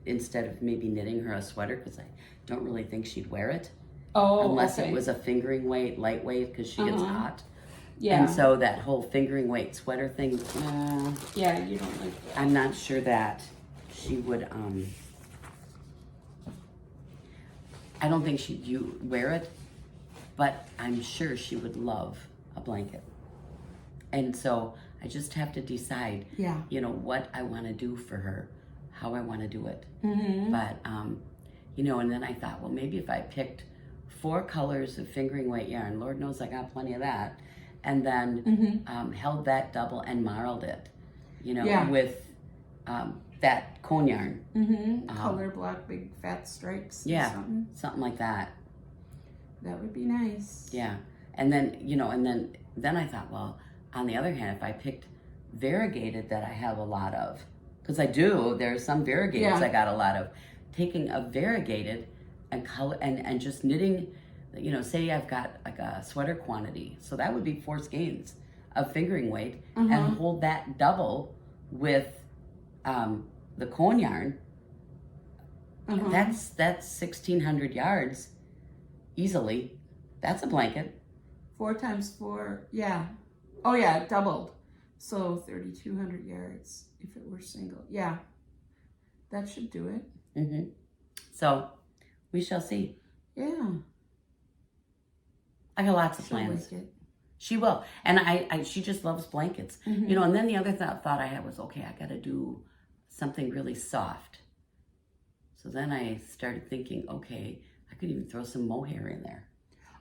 instead of maybe knitting her a sweater, because I don't really think she'd wear it. Unless it was a fingering weight, lightweight, because she gets hot. Yeah. And so that whole fingering weight sweater thing, yeah, you don't like that. I'm not sure that she would, I don't think she'd wear it, but I'm sure she would love a blanket. And so I just have to decide, you know, what I want to do for her, how I want to do it. But, you know, and then I thought, well, maybe if I picked 4 colors of fingering weight yarn, Lord knows I got plenty of that, and then held that double and marled it, you know, with that cone yarn. Color block, big fat stripes. Yeah, something like that. That would be nice. Yeah, and then, you know, and then I thought, well, on the other hand, if I picked variegated that I have a lot of, because I do, there's some variegateds I got a lot of, taking a variegated and color and just knitting, you know, say I've got like a sweater quantity, so that would be 4 skeins of fingering weight, and hold that double with the cone yarn. That's 1,600 yards easily. That's a blanket. 4 times 4, yeah. Oh yeah, doubled. So 3,200 yards if it were single. Yeah, that should do it. So we shall see. Yeah. I got lots of plans. Like it. She will. And she just loves blankets. You know, and then the other thought I had was, okay, I got to do something really soft. So then I started thinking, okay, I could even throw some mohair in there.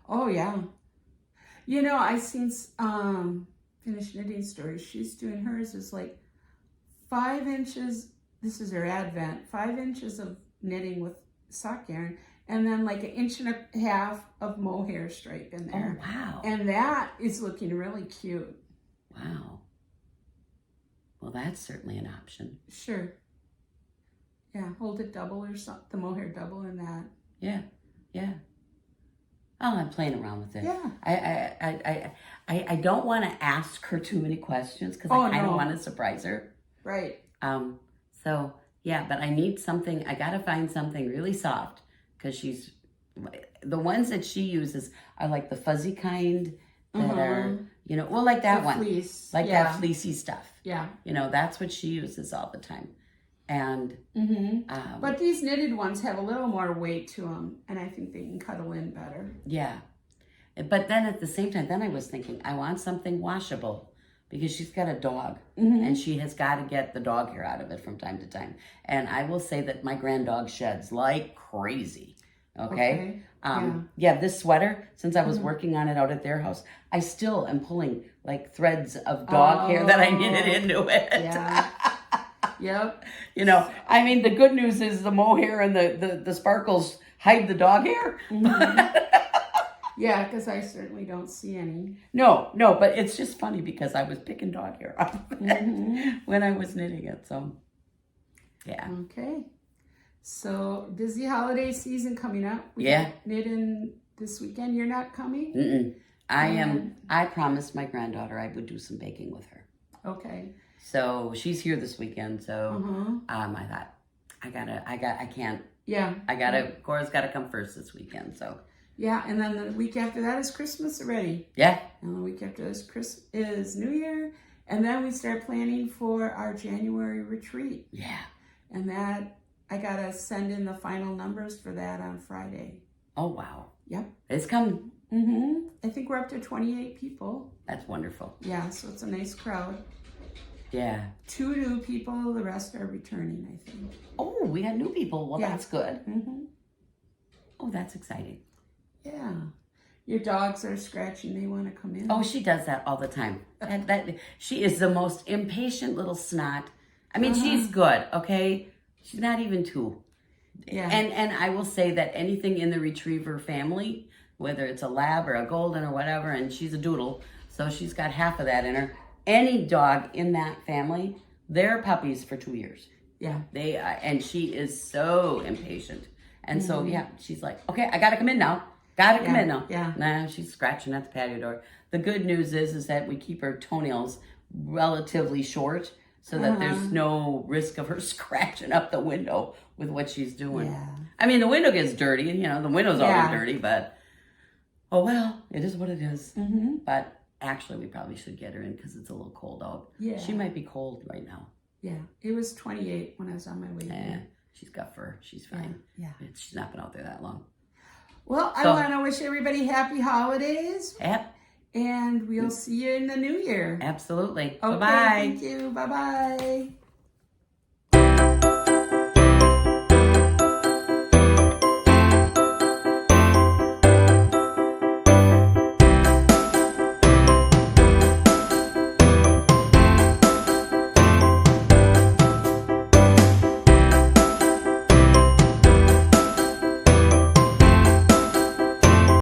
Oh, yeah. You know, I seen Finished Knitting Stories. She's doing hers is like 5 inches. This is her Advent. 5 inches of knitting with sock yarn, and then like 1.5 inches of mohair stripe in there. Oh, wow. And that is looking really cute. Wow. Well, that's certainly an option. Sure. Yeah, hold it double or something, the mohair double in that. Yeah, yeah. Oh, I'm playing around with it. Yeah. I don't want to ask her too many questions because I kind of want to surprise her. Right. So yeah, but I need something. I gotta find something really soft because the ones that she uses are like the fuzzy kind that are, you know, well, like that the one, fleece. like that fleecy stuff. Yeah. You know, that's what she uses all the time. And but these knitted ones have a little more weight to them, and I think they can cuddle in better. Yeah. But then at the same time, then I was thinking, I want something washable because she's got a dog and she has got to get the dog hair out of it from time to time. And I will say that my grand dog sheds like crazy. Okay. Yeah, this sweater, since I was working on it out at their house, I still am pulling like threads of dog hair that I knitted into it. Yeah. Yep. You know, I mean, the good news is the mohair and the sparkles hide the dog hair. Yeah, because I certainly don't see any. No, but it's just funny because I was picking dog hair off of it when I was knitting it. So, yeah. Okay. So, busy holiday season coming up. We got knitting this weekend. You're not coming? I promised my granddaughter I would do some baking with her. Okay. So she's here this weekend. So I thought Cora's gotta come first this weekend. So yeah, and then the week after that is Christmas already. Yeah. And the week after is New Year, and then we start planning for our January retreat. Yeah. And that I gotta send in the final numbers for that on Friday. Oh wow. Yep. It's coming. I think we're up to 28 people. That's wonderful. Yeah, so it's a nice crowd. Yeah. 2 new people, the rest are returning, I think. Oh, we got new people. Well, that's good. Oh, that's exciting. Yeah. Your dogs are scratching. They want to come in. Oh, she does that all the time. She is the most impatient little snot. I mean, she's good, okay? She's not even 2. Yeah. And I will say that anything in the retriever family, whether it's a lab or a golden or whatever, and she's a doodle, so she's got half of that in her. Any dog in that family, they're puppies for 2 years. Yeah. They and she is so impatient. And so, yeah, she's like, okay, I got to come in now. Got to come in now. Yeah. Nah, she's scratching at the patio door. The good news is that we keep her toenails relatively short so that there's no risk of her scratching up the window with what she's doing. Yeah. I mean, the window gets dirty, and, you know, the window's always dirty, but, oh, well, it is what it is. But actually, we probably should get her in because it's a little cold out. Yeah. She might be cold right now. Yeah. It was 28 when I was on my way here. She's got fur. She's fine. Yeah. She's not been out there that long. Well, I want to wish everybody happy holidays. Yep. And we'll see you in the new year. Absolutely. Okay, Bye-bye. Thank you. Bye-bye.